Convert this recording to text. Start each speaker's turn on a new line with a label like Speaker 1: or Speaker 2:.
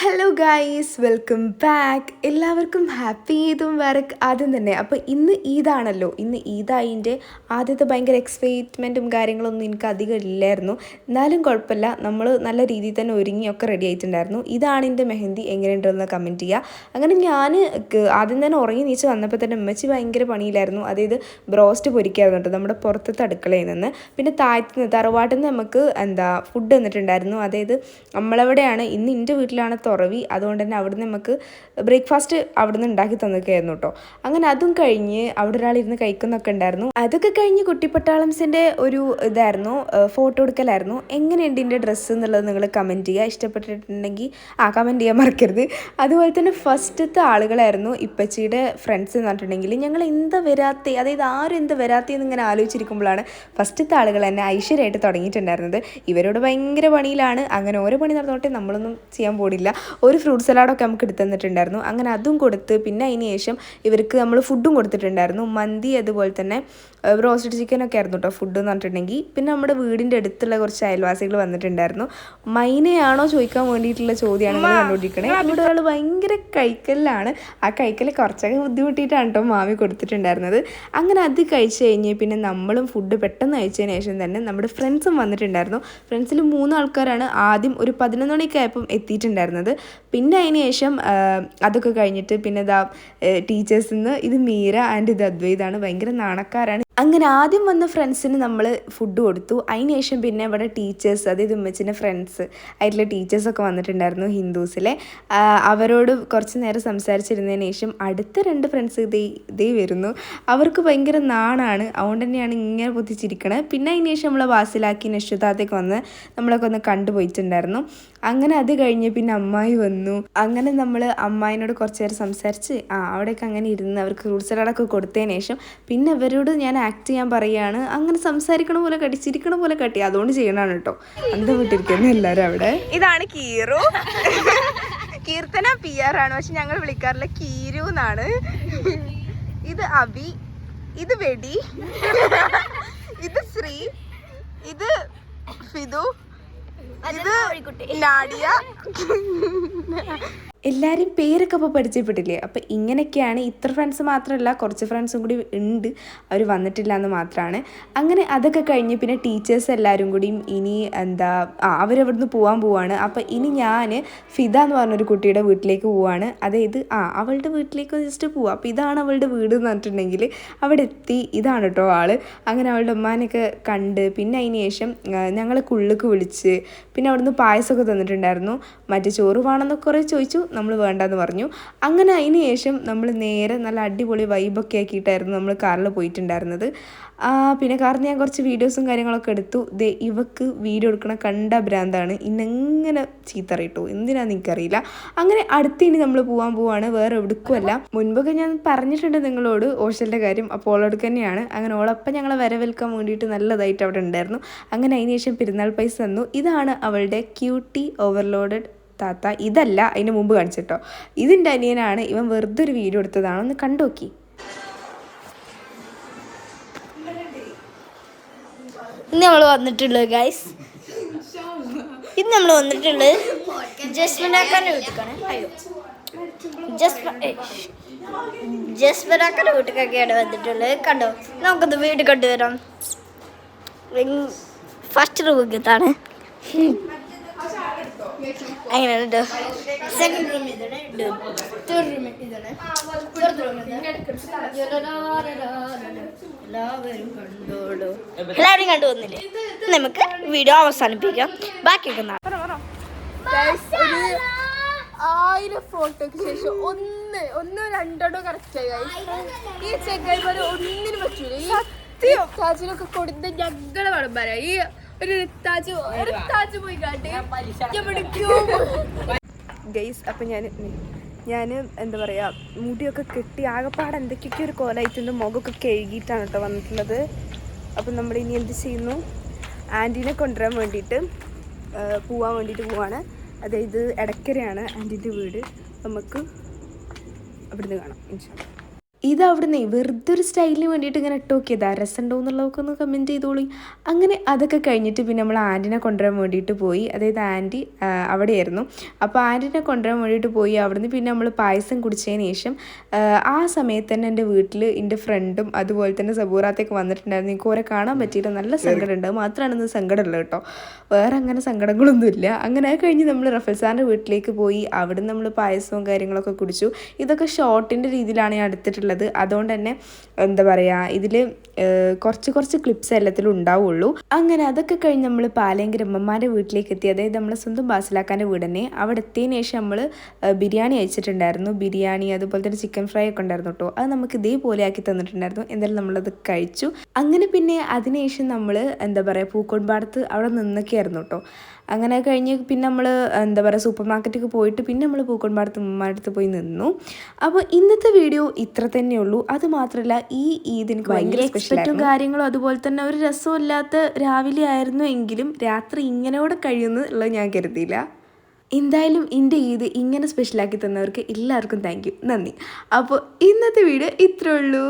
Speaker 1: Hello guys, welcome back. എല്ലാവർക്കും happy Eid Mubarak. ആദ്യം തന്നെ അപ്പോൾ ഇന്ന് ഈദാണല്ലോ. ഇന്ന് ഈദായിൻ്റെ ആദ്യത്തെ ഭയങ്കര എക്സൈറ്റ്മെൻറ്റും കാര്യങ്ങളൊന്നും എനിക്ക് അധികം ഇല്ലായിരുന്നു. എന്നാലും കുഴപ്പമില്ല, നമ്മൾ നല്ല രീതിയിൽ തന്നെ ഒരുങ്ങിയൊക്കെ റെഡി ആയിട്ടുണ്ടായിരുന്നു. ഇതാണ് എൻ്റെ മെഹന്തി, എങ്ങനെയുണ്ടെന്ന് കമൻറ്റ് ചെയ്യുക. അങ്ങനെ ഞാൻ ആദ്യം തന്നെ ഉറങ്ങി നീച്ച് വന്നപ്പോൾ തന്നെ ഉമ്മച്ചി ഭയങ്കര പണിയിലായിരുന്നു. അതായത് ബ്രോസ്റ്റ് പൊരിക്കായിരുന്നു കേട്ടോ, നമ്മുടെ പുറത്തത്തെ അടുക്കളയിൽ നിന്ന്. പിന്നെ താഴത്തുനിന്ന് തറവാട്ടിൽ നിന്ന് നമുക്ക് ഫുഡ് തന്നിട്ടുണ്ടായിരുന്നു. അതായത് നമ്മളെവിടെയാണ് ഇന്ന് എൻ്റെ വീട്ടിലാണ് തുറവി, അതുകൊണ്ട് തന്നെ അവിടുന്ന് നമുക്ക് ബ്രേക്ക്ഫാസ്റ്റ് അവിടുന്ന് ഉണ്ടാക്കി തന്നൊക്കെയായിരുന്നു കേട്ടോ. അങ്ങനെ അതും കഴിഞ്ഞ് അവിടെ ഒരാളിരുന്ന് കഴിക്കുന്നൊക്കെ ഉണ്ടായിരുന്നു. അതൊക്കെ കഴിഞ്ഞ് കുട്ടിപ്പട്ടാളംസിൻ്റെ ഒരു ഇതായിരുന്നു, ഫോട്ടോ എടുക്കലായിരുന്നു. എങ്ങനെയുണ്ട് എൻ്റെ ഡ്രസ്സ് എന്നുള്ളത് നിങ്ങൾ കമൻറ്റ് ചെയ്യുക. ഇഷ്ടപ്പെട്ടിട്ടുണ്ടെങ്കിൽ കമൻറ്റ് ചെയ്യാൻ മറക്കരുത്. അതുപോലെ തന്നെ ഫസ്റ്റത്തെ ആളുകളായിരുന്നു ഇപ്പച്ചിയുടെ ഫ്രണ്ട്സ് എന്ന് പറഞ്ഞിട്ടുണ്ടെങ്കിൽ ഞങ്ങൾ എന്താ വരാത്തേ, അതായത് ആരും എന്താ വരാത്തേന്ന് ഇങ്ങനെ ആലോചിച്ചിരിക്കുമ്പോഴാണ് ഫസ്റ്റത്തെ ആളുകൾ തന്നെ ഐശ്വര്യമായിട്ട് തുടങ്ങിയിട്ടുണ്ടായിരുന്നത്. ഇവരോട് ഭയങ്കര പണിയിലാണ്. അങ്ങനെ ഓരോ പണി നടന്നോട്ടെ, നമ്മളൊന്നും ചെയ്യാൻ പോടില്ല. ഒരു ഫ്രൂട്ട് സലാഡൊക്കെ നമുക്ക് എടുത്തു തന്നിട്ടുണ്ടായിരുന്നു. അങ്ങനെ അതും കൊടുത്ത് പിന്നെ അതിന് ശേഷം ഇവർക്ക് നമ്മൾ ഫുഡും കൊടുത്തിട്ടുണ്ടായിരുന്നു. മന്തി, അതുപോലെ തന്നെ റോസ്റ്റഡ് ചിക്കനൊക്കെ ആയിരുന്നു കേട്ടോ ഫുഡ് എന്ന് പറഞ്ഞിട്ടുണ്ടെങ്കിൽ. പിന്നെ നമ്മുടെ വീടിൻ്റെ അടുത്തുള്ള കുറച്ച് അയൽവാസികൾ വന്നിട്ടുണ്ടായിരുന്നു. മൈനയാണോ ചോദിക്കാൻ വേണ്ടിയിട്ടുള്ള ചോദ്യമാണ് നിങ്ങൾ കണ്ടുകൊണ്ടിരിക്കണേ. ഇവിടെ ഒരാൾ ഭയങ്കര കഴിക്കലിലാണ്. ആ കഴിക്കൽ കുറച്ചൊക്കെ ബുദ്ധിമുട്ടിയിട്ടാണ് കേട്ടോ മാമി കൊടുത്തിട്ടുണ്ടായിരുന്നത്. അങ്ങനെ അത് കഴിച്ച് കഴിഞ്ഞ് പിന്നെ നമ്മളും ഫുഡ് പെട്ടെന്ന് കഴിച്ചതിന് ശേഷം തന്നെ നമ്മുടെ ഫ്രണ്ട്സും വന്നിട്ടുണ്ടായിരുന്നു. ഫ്രണ്ട്സിൽ 3 ആൾക്കാരാണ് ആദ്യം ഒരു 11 മണിയൊക്കെ ആയപ്പം എത്തിയിട്ടുണ്ടായിരുന്നത്. പിന്നെ അതിന് ശേഷം അതൊക്കെ കഴിഞ്ഞിട്ട് പിന്നെ ടീച്ചേഴ്സിൽ നിന്ന് ഇത് മീര ആൻഡ് ഇത് അദ്വൈതാണ്, ഭയങ്കര നാണക്കാരാണ്. അങ്ങനെ ആദ്യം വന്ന ഫ്രണ്ട്സിന് നമ്മൾ ഫുഡ് കൊടുത്തു. അതിന് ശേഷം പിന്നെ ഇവിടെ ടീച്ചേഴ്സ്, അതായത് ഉമ്മച്ചിൻ്റെ ഫ്രണ്ട്സ് ആയിട്ടുള്ള ടീച്ചേഴ്സൊക്കെ വന്നിട്ടുണ്ടായിരുന്നു ഹിന്ദൂസിലെ. അവരോട് കുറച്ച് നേരം സംസാരിച്ചിരുന്നതിന് ശേഷം അടുത്ത 2 ഫ്രണ്ട്സ് ഇതേ വരുന്നു. അവർക്ക് ഭയങ്കര നാണാണ്, അതുകൊണ്ട് തന്നെയാണ് ഇങ്ങനെ പൊത്തിച്ചിരിക്കണത്. പിന്നെ അതിന് ശേഷം നമ്മളെ വാസിലാക്കി നക്ഷതാത്തേക്ക് വന്ന് നമ്മളൊക്കെ ഒന്ന് കണ്ടുപോയിട്ടുണ്ടായിരുന്നു. അങ്ങനെ അത് കഴിഞ്ഞ് പിന്നെ അമ്മായി വന്നു. അങ്ങനെ നമ്മൾ അമ്മായിനോട് കുറച്ച് നേരം സംസാരിച്ച് അവിടെയൊക്കെ അങ്ങനെ ഇരുന്ന് അവർക്ക് ഫ്രൂട്ട് സലാഡൊക്കെ കൊടുത്തതിന് ശേഷം പിന്നെ അവരോട് ഞാൻ ആക്ട് ചെയ്യാൻ പറയുകയാണ്. അങ്ങനെ സംസാരിക്കണ പോലെ കട്ടി, ചിരിക്കണ പോലെ കട്ടി, അതുകൊണ്ട് ചെയ്യണതാണ് കേട്ടോ. അന്തം വിട്ടിരിക്കുന്നു എല്ലാവരും അവിടെ. ഇതാണ് കീറു. കീർത്തന PR ആണ്, പക്ഷെ ഞങ്ങൾ വിളിക്കാറില്ല കീരു എന്നാണ്. ഇത് അബി, ഇത് വെടി, ഇത് ശ്രീ, ഇത് ഫിദു, ഇത് നാഡിയ. എല്ലാവരും പേരൊക്കെ ഇപ്പോൾ പരിചയപ്പെട്ടില്ലേ. അപ്പോൾ ഇങ്ങനെയൊക്കെയാണ്. ഇത്ര ഫ്രണ്ട്സ് മാത്രമല്ല, കുറച്ച് ഫ്രണ്ട്സും കൂടി ഉണ്ട്, അവർ വന്നിട്ടില്ല എന്ന് മാത്രമാണ്. അങ്ങനെ അതൊക്കെ കഴിഞ്ഞ് പിന്നെ ടീച്ചേഴ്സ് എല്ലാവരും കൂടിയും ഇനി അവരവിടുന്ന് പോവാണ്. അപ്പോൾ ഇനി ഞാൻ ഫിദ എന്ന് പറഞ്ഞൊരു കുട്ടിയുടെ വീട്ടിലേക്ക് പോവാണ്. അതായത് അവളുടെ വീട്ടിലേക്ക് ജസ്റ്റ് പോവാം. അപ്പോൾ ഇതാണ് അവളുടെ വീട് എന്ന് പറഞ്ഞിട്ടുണ്ടെങ്കിൽ അവിടെ എത്തി. ഇതാണ് കേട്ടോ ആൾ. അങ്ങനെ അവളുടെ ഉമ്മാനെയൊക്കെ കണ്ട് പിന്നെ അതിന് ശേഷം ഞങ്ങളെ കുള്ളിക്ക് വിളിച്ച് പിന്നെ അവിടുന്ന് പായസമൊക്കെ തന്നിട്ടുണ്ടായിരുന്നു. മറ്റേ ചോറ് വേണമെന്നൊക്കെ കുറേ ചോദിച്ചു, നമ്മൾ വേണ്ടെന്ന് പറഞ്ഞു. അങ്ങനെ അതിന് ശേഷം നമ്മൾ നേരെ നല്ല അടിപൊളി വൈബൊക്കെ ആക്കിയിട്ടായിരുന്നു നമ്മൾ കാറിൽ പോയിട്ടുണ്ടായിരുന്നത്. പിന്നെ കാറിൽ ഞാൻ കുറച്ച് വീഡിയോസും കാര്യങ്ങളൊക്കെ എടുത്തു. ഇവക്ക് വീഡിയോ എടുക്കണ കണ്ട ഭ്രാന്താണ്, ഇന്നെങ്ങനെ ചീത്തറിയിട്ടു എന്തിനാന്ന് എനിക്കറിയില്ല. അങ്ങനെ അടുത്തിനി നമ്മൾ പോവാണ്, വേറെ എവിടേക്കുമല്ല. മുൻപൊക്കെ ഞാൻ പറഞ്ഞിട്ടുണ്ട് നിങ്ങളോട് ഹോസ്റ്റലിൻ്റെ കാര്യം. അപ്പോൾ ഓളോട് തന്നെയാണ്. അങ്ങനെ ഓളപ്പം ഞങ്ങളെ വരവേൽക്കാൻ വേണ്ടിയിട്ട് നല്ലതായിട്ട് അവിടെ ഉണ്ടായിരുന്നു. അങ്ങനെ അതിന് ശേഷം പെരുന്നാൾ പൈസ തന്നു. ഇതാണ് അവളുടെ ക്യൂട്ടി ഓവർലോഡഡ് താത്ത. ഇതല്ല, അതിന് മുമ്പ് കാണിച്ചിട്ടോ. ഇതിൻ്റെ അനിയനാണ്. ഇവൻ വെറുതെ ഒരു വീഡിയോ എടുത്തതാണ്, ഒന്ന് കണ്ടു നോക്കി.
Speaker 2: ഇന്ന് നമ്മൾ വന്നിട്ടുള്ളത് ഗൈസ്, ഇന്ന് നമ്മൾ വന്നിട്ടുള്ളത് ജസ്മിനാക്കാൻ്റെ വീട്ടിലേക്കാണ്. ജസ്മിനാക്കാൻ്റെ വീട്ടിലേക്കൊക്കെയാണ് വന്നിട്ടുള്ളത്. കണ്ടോ, നമുക്കത് വീട് കണ്ടുവരാം. ഫസ്റ്റ് റൂമിലാണ് അങ്ങനെ കേട്ടോ. സെക്കൻഡ് റൂം ഇതാണ്, തേർഡ് റൂം ഇതാണ്, ഫോർത്ത് റൂം എല്ലാവരും കണ്ടു വന്നില്ലേ. നമുക്ക് വീഡിയോ അവസാനിപ്പിക്കാം. ബാക്കിയൊക്കെ
Speaker 3: 1000 ഫോട്ടോക്ക് ശേഷം ഒന്നോ രണ്ടോ കറക്റ്റായി. ഈ ചെക്കന്മാര് ഒന്നിനും പറ്റൂല. ഈ താജിനൊക്കെ കൊടുത്ത ഞങ്ങളെ വിളംബര ഈ ഒരു താജ് പോയി കാട്ടി
Speaker 1: ഗൈസ്. അപ്പം ഞാൻ എന്താ പറയുക, മുടിയൊക്കെ കെട്ടി ആകെപ്പാട് എന്തൊക്കെയൊക്കെ ഒരു കോലായിട്ടുണ്ട്. മുഖമൊക്കെ കഴുകിയിട്ടാണ് കേട്ടോ വന്നിട്ടുള്ളത്. അപ്പം നമ്മൾ ഇനി എന്ത് ചെയ്യുന്നു, ആൻറ്റീനെ കൊണ്ടുവരാൻ വേണ്ടിയിട്ട് പോവാൻ വേണ്ടിയിട്ട് പോവാണ്. അതായത് എടക്കരയാണ് ആൻറ്റീൻ്റെ വീട്. നമുക്ക് അവിടുന്ന് കാണാം ഇൻഷാ അല്ലാഹ്. ഇത് അവിടുന്ന് വെറുതെ ഒരു സ്റ്റൈലിന് വേണ്ടിയിട്ട് ഇങ്ങനെ ഇട്ട് നോക്കിയതാ, രസമുണ്ടോ എന്നുള്ളതൊക്കെ ഒന്ന് കമൻറ്റ് ചെയ്തോളി. അങ്ങനെ അതൊക്കെ കഴിഞ്ഞിട്ട് പിന്നെ നമ്മൾ ആൻറ്റിനെ കൊണ്ടുവരാൻ വേണ്ടിയിട്ട് പോയി. അതായത് ആൻറ്റി അവിടെയായിരുന്നു. അപ്പോൾ ആൻറ്റിനെ കൊണ്ടുവരാൻ വേണ്ടിയിട്ട് പോയി. അവിടുന്ന് പിന്നെ നമ്മൾ പായസം കുടിച്ചതിന് ശേഷം ആ സമയത്ത് തന്നെ എൻ്റെ വീട്ടിൽ എൻ്റെ ഫ്രണ്ടും അതുപോലെ തന്നെ സബൂറാത്തേക്ക് വന്നിട്ടുണ്ടായിരുന്നു. എനിക്ക് ഓരെ കാണാൻ പറ്റിയില്ല, നല്ല സങ്കടമുണ്ട്. മാത്രമാണ് ഇന്ന് സങ്കടമുള്ളത് കേട്ടോ, വേറെ അങ്ങനെ സങ്കടങ്ങളൊന്നുമില്ല. അങ്ങനെ കഴിഞ്ഞ് നമ്മൾ റഫൽ സാറിൻ്റെ വീട്ടിലേക്ക് പോയി. അവിടെ നമ്മൾ പായസവും കാര്യങ്ങളൊക്കെ കുടിച്ചു. ഇതൊക്കെ ഷോർട്ടിൻ്റെ രീതിയിലാണ് ഞാൻ എടുത്തിട്ടുള്ളത്. അതുകൊണ്ട് തന്നെ എന്താ പറയുക, ഇതിൽ കുറച്ച് ക്ലിപ്സ് എല്ലാത്തിലും ഉണ്ടാവുള്ളൂ. അങ്ങനെ അതൊക്കെ കഴിഞ്ഞ് നമ്മൾ പാലയങ്കര അമ്മമാരുടെ വീട്ടിലേക്ക് എത്തി. അതായത് നമ്മളെ സ്വന്തം ബാസിലാക്കാൻ്റെ വീട് തന്നെ. അവിടെ എത്തിയതിന് ശേഷം നമ്മൾ ബിരിയാണി അയച്ചിട്ടുണ്ടായിരുന്നു. ബിരിയാണി അതുപോലെ തന്നെ ചിക്കൻ ഫ്രൈ ഒക്കെ ഉണ്ടായിരുന്നു കേട്ടോ. അത് നമുക്ക് ഇതേപോലെ ആക്കി തന്നിട്ടുണ്ടായിരുന്നു. എന്തായാലും നമ്മളത് കഴിച്ചു. അങ്ങനെ പിന്നെ അതിനുശേഷം നമ്മൾ എന്താ പറയുക, പൂക്കോൺപാടത്ത് അവിടെ നിന്നൊക്കെയായിരുന്നു കേട്ടോ. അങ്ങനെ കഴിഞ്ഞ് പിന്നെ നമ്മൾ എന്താ പറയുക, സൂപ്പർ മാർക്കറ്റിലേക്ക് പോയിട്ട് പിന്നെ നമ്മൾ പൂക്കോൺപാടത്ത് ഉമ്മമാരടുത്ത് പോയി നിന്നു. അപ്പോൾ ഇന്നത്തെ വീഡിയോ ഇത്ര തന്നെയുള്ളൂ. അത് മാത്രമല്ല, ഈ ഈദ് എനിക്ക് ഭയങ്കര സ്പെഷ്യലും കാര്യങ്ങളും അതുപോലെ തന്നെ ഒരു രസമില്ലാത്ത രാവിലെ ആയിരുന്നു എങ്കിലും രാത്രി ഇങ്ങനെയോടെ കഴിയുമെന്നുള്ളത് ഞാൻ കരുതിയില്ല. എന്തായാലും എൻ്റെ ഈദ് ഇങ്ങനെ സ്പെഷ്യലാക്കി തന്നവർക്ക് എല്ലാവർക്കും താങ്ക് യു, നന്ദി. അപ്പോൾ ഇന്നത്തെ വീഡിയോ ഇത്രേ ഉള്ളൂ.